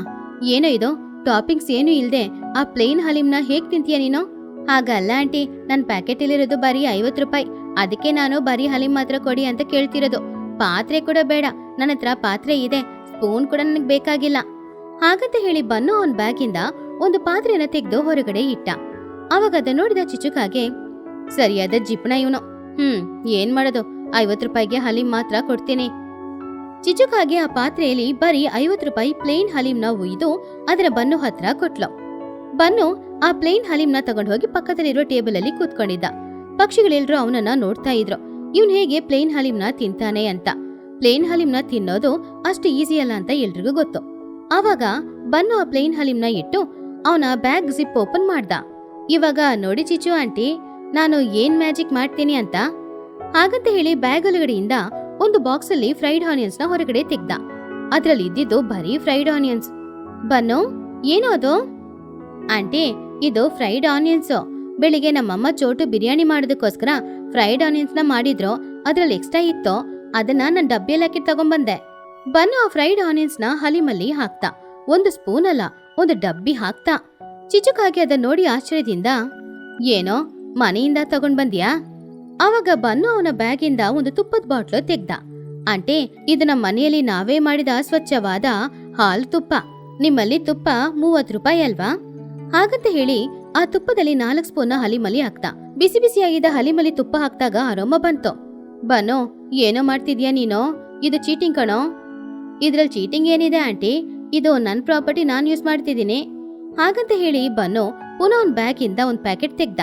ಏನೋ ಇದು, ಟಾಪಿಂಗ್ಸ್ ಏನು ಇಲ್ದೆ ಆ ಪ್ಲೇನ್ ಹಲೀಮ್ನ ಹೇಗ್ ತಿಂತೀಯ ನೀನು? ಹಾಗಲ್ಲ ಆಂಟಿ, ನನ್ನ ಪ್ಯಾಕೆಟ್ ಇಲ್ಲಿರೋದು ಬರೀ 50 ರೂಪಾಯಿ, ಅದಕ್ಕೆ ನಾನು ಬರೀ ಹಲೀಮ್ ಮಾತ್ರ ಕೊಡಿ ಅಂತ ಕೇಳ್ತಿರೋದು. ಪಾತ್ರೆ ಕೂಡ ಬೇಡ, ನನ್ನ ಹತ್ರ ಪಾತ್ರೆ ಇದೆ, ಸ್ಪೂನ್ ಕೂಡ ನನಗೆ ಬೇಕಾಗಿಲ್ಲ. ಹಾಗಂತ ಹೇಳಿ ಬನ್ನು ಅವನ್ ಬ್ಯಾಗಿಂದ ಒಂದು ಪಾತ್ರೆನ ತೆಗೆದು ಹೊರಗಡೆ ಇಟ್ಟ. ಅವಾಗ ಅದ ನೋಡಿದ ಚಿಚುಕಾಗೆ, ಸರಿಯಾದ ಜಿಪ್ಣ ಇವನು. ಏನ್ ಮಾಡೋದು, 50 ರೂಪಾಯಿಗೆ ಹಲೀಮ್ ಮಾತ್ರ ಕೊಡ್ತೀನಿ. ಚಿಚುಕಾಗೆ ಆ ಪಾತ್ರೆಯಲ್ಲಿ ಬರೀ 50 ರೂಪಾಯಿ ಪ್ಲೇನ್ ಹಲೀಮ್ನ ಉಯ್ದು ಅದರ ಬನ್ನು ಹತ್ರ ಕೊಟ್ಲು. ಬನ್ನು ಆ ಪ್ಲೇನ್ ಹಲೀಮ್ನ ತಗೊಂಡು ಹೋಗಿ ಪಕ್ಕದಲ್ಲಿರೋ ಟೇಬಲ್ ಅಲ್ಲಿ ಕೂತ್ಕೊಂಡಿದ್ದ. ಪಕ್ಷಿಗಳೆಲ್ಲರೂ ಅವನನ್ನ ನೋಡ್ತಾ ಇದ್ರು, ಇವನ್ ಹೇಗೆ ಪ್ಲೇನ್ ಹಲೀಮ್ನ ತಿಂತಾನೆ ಅಂತ. ಪ್ಲೇನ್ ಹಲೀಮ್ನ ತಿನ್ನೋದು ಅಷ್ಟು ಈಸಿ ಅಲ್ಲ ಅಂತ ಎಲ್ರಿಗೂ ಗೊತ್ತು. ಆವಾಗ ಬನ್ನು ಆ ಪ್ಲೇನ್ ಹಲೀಮ್ನ ಇಟ್ಟು ಅವನ ಬ್ಯಾಗ್ ಜಿಪ್ ಓಪನ್ ಮಾಡ್ದ. ಇವಾಗ ನೋಡಿ ಚಿಚು ಆಂಟಿ, ನಾನು ಏನ್ ಮ್ಯಾಜಿಕ್ ಮಾಡ್ತೀನಿ ಅಂತ. ಹಾಗಂತ ಹೇಳಿ ಬ್ಯಾಗ್ ಒಳಗಡೆಯಿಂದ ಒಂದು ಬಾಕ್ಸ್ ಅಲ್ಲಿ ಫ್ರೈಡ್ ಆನಿಯನ್ಸ್ ನ ಹೊರಗಡೆ ತೆಗ್ದ. ಅದ್ರಲ್ಲಿ ಇದ್ದಿದ್ದು ಬರೀ ಫ್ರೈಡ್ ಆನಿಯನ್ಸ್. ಬನ್ನು, ಏನೋ ಅದು? ಆಂಟಿ, ಇದು ಫ್ರೈಡ್ ಆನಿಯನ್ಸ್. ಬೆಳಿಗ್ಗೆ ನಮ್ಮಮ್ಮ ಚೋಟು ಬಿರಿಯಾನಿ ಮಾಡೋದಕ್ಕೋಸ್ಕರ ಫ್ರೈಡ್ ಆನಿಯನ್ಸ್ ನ ಮಾಡಿದ್ರು, ಅದ್ರಲ್ಲಿ ಎಕ್ಸ್ಟ್ರಾ ಇತ್ತು, ಅದನ್ನ ನಾನು ಡಬ್ಬಿಯಲ್ಲಿ ಹಾಕಿ ತಗೊಂಡ್ಬಂದೆ. ಬನ್ನು ಆ ಫ್ರೈಡ್ ಆನಿಯನ್ಸ್ ನ ಹಲೀಮಲ್ಲಿ ಹಾಕ್ತಾ. ಒಂದು ಸ್ಪೂನ್ ಅಲ್ಲ, ಒಂದು ಡಬ್ಬಿ ಹಾಕ್ತಾ. ಚಿಚುಕಾಗಿ ಅದನ್ನ ನೋಡಿ ಆಶ್ಚರ್ಯದಿಂದ, ಏನೋ ಮನೆಯಿಂದ ತಗೊಂಡ್ ಬಂದ್ಯಾ? ಆವಾಗ ಬನ್ನು ಅವನ ಬ್ಯಾಗಿಂದ ಒಂದು ತುಪ್ಪದ ಬಾಟ್ಲು ತೆಗ್ದ. ಆಂಟಿ, ಇದು ನಮ್ಮ ಮನೆಯಲ್ಲಿ ನಾವೇ ಮಾಡಿದ ಸ್ವಚ್ಛವಾದ ಹಾಲು ತುಪ್ಪ. ನಿಮ್ಮಲ್ಲಿ ತುಪ್ಪ 30 ರೂಪಾಯಿ ಅಲ್ವಾ? ಹಾಗಂತ ಹೇಳಿ ಆ ತುಪ್ಪದಲ್ಲಿ 4 ಸ್ಪೂನ್ ಹಲೀಮಲ್ಲಿ ಹಾಕ್ತಾ. ಬಿಸಿ ಬಿಸಿಯಾಗಿದ್ದ ಹಲೀಮಲ್ಲಿ ತುಪ್ಪ ಹಾಕ್ದಾಗ ಅರೋಮ ಬಂತು. ಬನ್ನು, ಏನೋ ಮಾಡ್ತಿದ್ಯಾ ನೀನು? ಇದು ಚೀಟಿಂಗ್ ಕಣೋ. ಇದ್ರಲ್ಲಿ ಚೀಟಿಂಗ್ ಏನಿದೆ ಆಂಟಿ? ಇದು ನನ್ನ ಪ್ರಾಪರ್ಟಿ, ನಾನು ಯೂಸ್ ಮಾಡ್ತಿದ್ದೀನಿ. ಹಾಗಂತ ಹೇಳಿ ಬನ್ನು ಪುನಃ ಒಂದ್ ಬ್ಯಾಗಿಂದ ಒಂದ್ ಪ್ಯಾಕೆಟ್ ತೆಗ್ದ.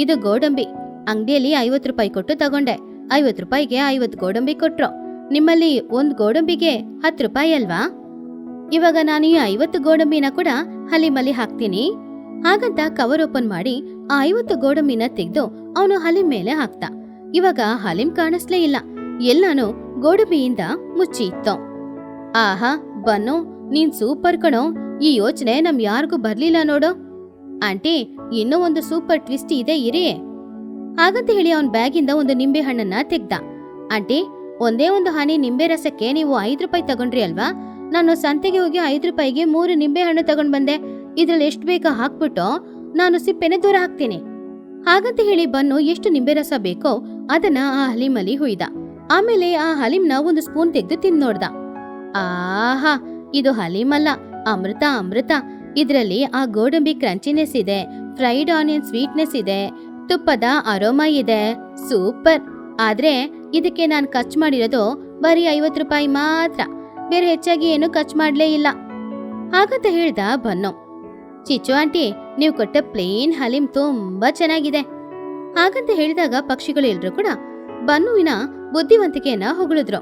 ಇದು ಗೋಡಂಬಿ. ಅಂಗಡಿಯಲ್ಲಿ 50 ರೂಪಾಯಿ ಕೊಟ್ಟು ತಗೊಂಡೆ. 50 ರೂಪಾಯಿಗೆ 50 ಗೋಡಂಬಿ ಕೊಟ್ರು. ನಿಮ್ಮಲ್ಲಿ ಒಂದ್ ಗೋಡಂಬಿಗೆ 10 ರೂಪಾಯಿ ಅಲ್ವಾ? ಇವಾಗ ನಾನು ಈ 50 ಗೋಡಂಬಿನ ಕೂಡ ಹಲೀಮಲ್ಲಿ ಹಾಕ್ತೀನಿ. ಹಾಗಂತ ಕವರ್ ಓಪನ್ ಮಾಡಿ ಆ 50 ಗೋಡಂಬಿನ ತೆಗೆದು ಅವನು ಹಲೀಮ್ ಮೇಲೆ ಹಾಕ್ತ. ಇವಾಗ ಹಲೀಮ್ ಕಾಣಿಸ್ಲೇ ಇಲ್ಲ, ಎಲ್ಲಾನು ಗೋಡಂಬಿಯಿಂದ ಮುಚ್ಚಿ ಇತ್ತು. ಆಹಾ ಬನ್ನು, ನೀನ್ ಸೂಪರ್ ಕಣೋ. ಈ ಯೋಚನೆ ನಮ್ ಯಾರಿಗೂ ಬರ್ಲಿಲ್ಲ ನೋಡು. ಆಂಟಿ, ಇನ್ನೂ ಒಂದು ಸೂಪರ್ ಟ್ವಿಸ್ಟ್ ಇದೆ, ಇರಿ. ಹಾಗಂತ ಹೇಳಿ ಅವನ್ ಬ್ಯಾಗಿಂದ ಒಂದು ನಿಂಬೆ ಹಣ್ಣನ್ನ ತೆಗ್ದ. ಆಂಟಿ, ಒಂದೇ ಒಂದು ಹನಿ ನಿಂಬೆ ರಸಕ್ಕೆ ನೀವು 5 ರೂಪಾಯಿ ತಗೊಂಡ್ರಿ ಅಲ್ವಾ? ನಾನು ಸಂತೆಗೆ ಹೋಗಿ 5 ರೂಪಾಯಿಗೆ 3 ನಿಂಬೆ ಹಣ್ಣು ತಗೊಂಡ್ ಬಂದೆ. ಇದ್ರಲ್ಲಿ ಎಷ್ಟು ಬೇಗ ಹಾಕ್ಬಿಟ್ಟು ನಾನು ಸಿಪ್ಪೆನೆ ದೂರ ಹಾಕ್ತೀನಿ. ಹಾಗಂತ ಹೇಳಿ ಬನ್ನು ಎಷ್ಟು ನಿಂಬೆ ರಸ ಬೇಕೋ ಅದನ್ನ ಆ ಹಲೀಮಲ್ಲಿ ಹುಯ್ದ. ಆಮೇಲೆ ಆ ಹಲೀಮ್ನ ಒಂದು ಸ್ಪೂನ್ ತೆಗೆದು ತಿಂದ್ ನೋಡ್ದ. ಆಹಾ, ಇದು ಹಲೀಮ್ ಅಲ್ಲ, ಅಮೃತ ಅಮೃತ. ಇದ್ರಲ್ಲಿ ಆ ಗೋಡಂಬಿ ಕ್ರಂಚಿನೆಸ್ ಇದೆ, ಫ್ರೈಡ್ ಆನಿಯನ್ ಸ್ವೀಟ್ನೆಸ್ ಇದೆ, ತುಪ್ಪದ ಅರೋಮಾ ಇದೆ, ಸೂಪರ್. ಆದ್ರೆ ಇದಕ್ಕೆ ನಾನು ಖರ್ಚು ಮಾಡಿರೋದು ಬರೀ 50 ರೂಪಾಯಿ ಮಾತ್ರ, ಬೇರೆ ಹೆಚ್ಚಾಗಿ ಏನು ಖರ್ಚು ಮಾಡ್ಲೇ ಇಲ್ಲ. ಹಾಗಂತ ಹೇಳ್ದ ಬನ್ನು. ಚಿಚ್ಚು ಆಂಟಿ, ನೀವು ಕೊಟ್ಟ ಪ್ಲೇನ್ ಹಲೀಮ್ ತುಂಬಾ ಚೆನ್ನಾಗಿದೆ. ಹಾಗಂತ ಹೇಳಿದಾಗ ಪಕ್ಷಿಗಳು ಎಲ್ರೂ ಕೂಡ ಬನ್ನುವಿನ ಬುದ್ಧಿವಂತಿಕೆಯನ್ನ ಹೊಗಳಿದ್ರು.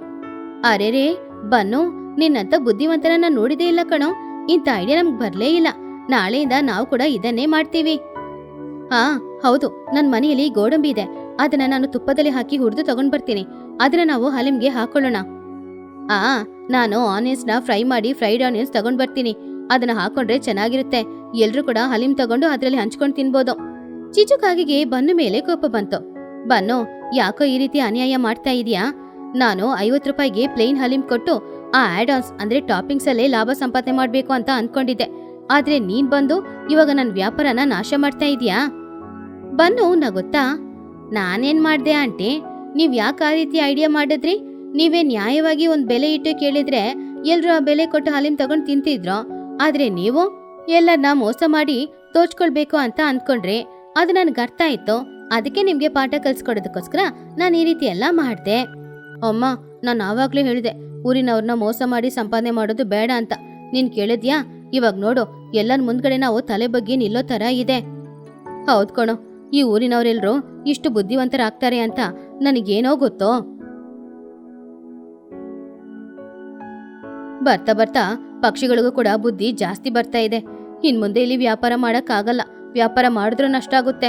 ಅರೆರೇ ಬನ್ನು, ನಿನ್ನಂತ ಬುದ್ಧಿವಂತನನ್ನ ನೋಡಿದೇ ಇಲ್ಲ ಕಣೋ. ಇಂಥ ಐಡಿಯಾ ನಮ್ಗೆ ಬರ್ಲೇ ಇಲ್ಲ. ನಾಳೆಯಿಂದ ನಾವು ಕೂಡ ಇದನ್ನೇ ಮಾಡ್ತೀವಿ. ಹಾ ಹೌದು, ನನ್ ಮನೆಯಲ್ಲಿ ಗೋಡಂಬಿ ಇದೆ. ಅದನ್ನ ನಾನು ತುಪ್ಪದಲ್ಲಿ ಹಾಕಿ ಹುರಿದು ತಗೊಂಡ್ ಬರ್ತೀನಿ. ಅದನ್ನ ನಾವು ಹಲಿಮ್ಗೆ ಹಾಕೊಳ್ಳೋಣ. ನಾನು ಆನಿಯನ್ಸ್ನ ಫ್ರೈ ಮಾಡಿ ಫ್ರೈಡ್ ಆನಿಯನ್ಸ್ ತಗೊಂಡ್ ಬರ್ತೀನಿ. ಅದನ್ನ ಹಾಕೊಂಡ್ರೆ ಚೆನ್ನಾಗಿರುತ್ತೆ. ಎಲ್ರೂ ಕೂಡ ಹಲಿಮ್ ತಗೊಂಡು ಅದ್ರಲ್ಲಿ ಹಂಚ್ಕೊಂಡು ತಿನ್ಬೋದು. ಚಿಚುಕಾಗಿಗೆ ಬನ್ನು ಮೇಲೆ ಕೋಪ ಬಂತು. ಬನ್ನು, ಯಾಕೋ ಈ ರೀತಿ ಅನ್ಯಾಯ ಮಾಡ್ತಾ ಇದೀಯಾ? ನಾನು 50 ರೂಪಾಯಿಗೆ ಪ್ಲೇನ್ ಹಲಿಮ್ ಕೊಟ್ಟು ಆ ಆಡ್ ಆನ್ಸ್ ಅಂದ್ರೆ ಟಾಪಿಂಗ್ಸ್ ಅಲ್ಲೇ ಲಾಭ ಸಂಪಾದನೆ ಮಾಡ್ಬೇಕು ಅಂತ ಅನ್ಕೊಂಡಿದ್ದೆ. ಆದ್ರೆ ನೀನ್ ಬಂದು ಇವಾಗ ನನ್ನ ವ್ಯಾಪಾರನ ನಾಶ ಮಾಡ್ತಾ ಇದೀಯಾ? ಬನ್ನು ನಗುತ್ತಾ, ನಾನೇನ್ ಮಾಡ್ದೆ ಆಂಟಿ? ನೀವ್ ಯಾಕೆ ಆ ರೀತಿ ಐಡಿಯಾ ಮಾಡಿದ್ರಿ? ನೀವೇ ನ್ಯಾಯವಾಗಿ ಒಂದ್ ಬೆಲೆ ಇಟ್ಟು ಕೇಳಿದ್ರೆ ಎಲ್ರು ಆ ಬೆಲೆ ಕೊಟ್ಟು ಹಲಿಮ್ ತಗೊಂಡ್ ತಿಂತಿದ್ರು. ಆದ್ರೆ ನೀವು ಎಲ್ಲರನ್ನ ಮೋಸ ಮಾಡಿ ತೋಚ್ಕೊಳ್ಬೇಕು ಅಂತ ಅನ್ಕೊಂಡ್ರಿ. ಅದು ನನ್ಗೆ ಅರ್ಥ ಆಯ್ತು. ಅದಕ್ಕೆ ನಿಮ್ಗೆ ಪಾಠ ಕಲ್ಸ್ಕೊಡೋದಕ್ಕೋಸ್ಕರ ನಾನು ಈ ರೀತಿ ಎಲ್ಲ ಮಾಡ್ದೆ. ಅಮ್ಮ, ನಾನು ಆವಾಗ್ಲೇ ಹೇಳಿದೆ ಊರಿನವ್ರನ್ನ ಮೋಸ ಮಾಡಿ ಸಂಪಾದನೆ ಮಾಡೋದು ಬೇಡ ಅಂತ. ನೀನ್ ಕೇಳಿದ್ಯಾ? ಇವಾಗ ನೋಡು, ಎಲ್ಲರ ಮುಂದ್ಗಡೆ ನಾವು ತಲೆ ಬಗ್ಗೆ ನಿಲ್ಲೋ ತರ ಇದೆ. ಹೌದ್ ಕಣೋ, ಈ ಊರಿನವರೆಲ್ರು ಇಷ್ಟು ಬುದ್ಧಿವಂತರಾಗ್ತಾರೆ ಅಂತ ನನಗೇನೋ ಗೊತ್ತೋ. ಬರ್ತಾ ಬರ್ತಾ ಪಕ್ಷಿಗಳಿಗೂ ಕೂಡ ಬುದ್ಧಿ ಜಾಸ್ತಿ ಬರ್ತಾ ಇದೆ. ಇನ್ ಮುಂದೆ ಇಲ್ಲಿ ವ್ಯಾಪಾರ ಮಾಡಕ್ ಆಗಲ್ಲ. ವ್ಯಾಪಾರ ಮಾಡಿದ್ರೂ ನಷ್ಟ ಆಗುತ್ತೆ.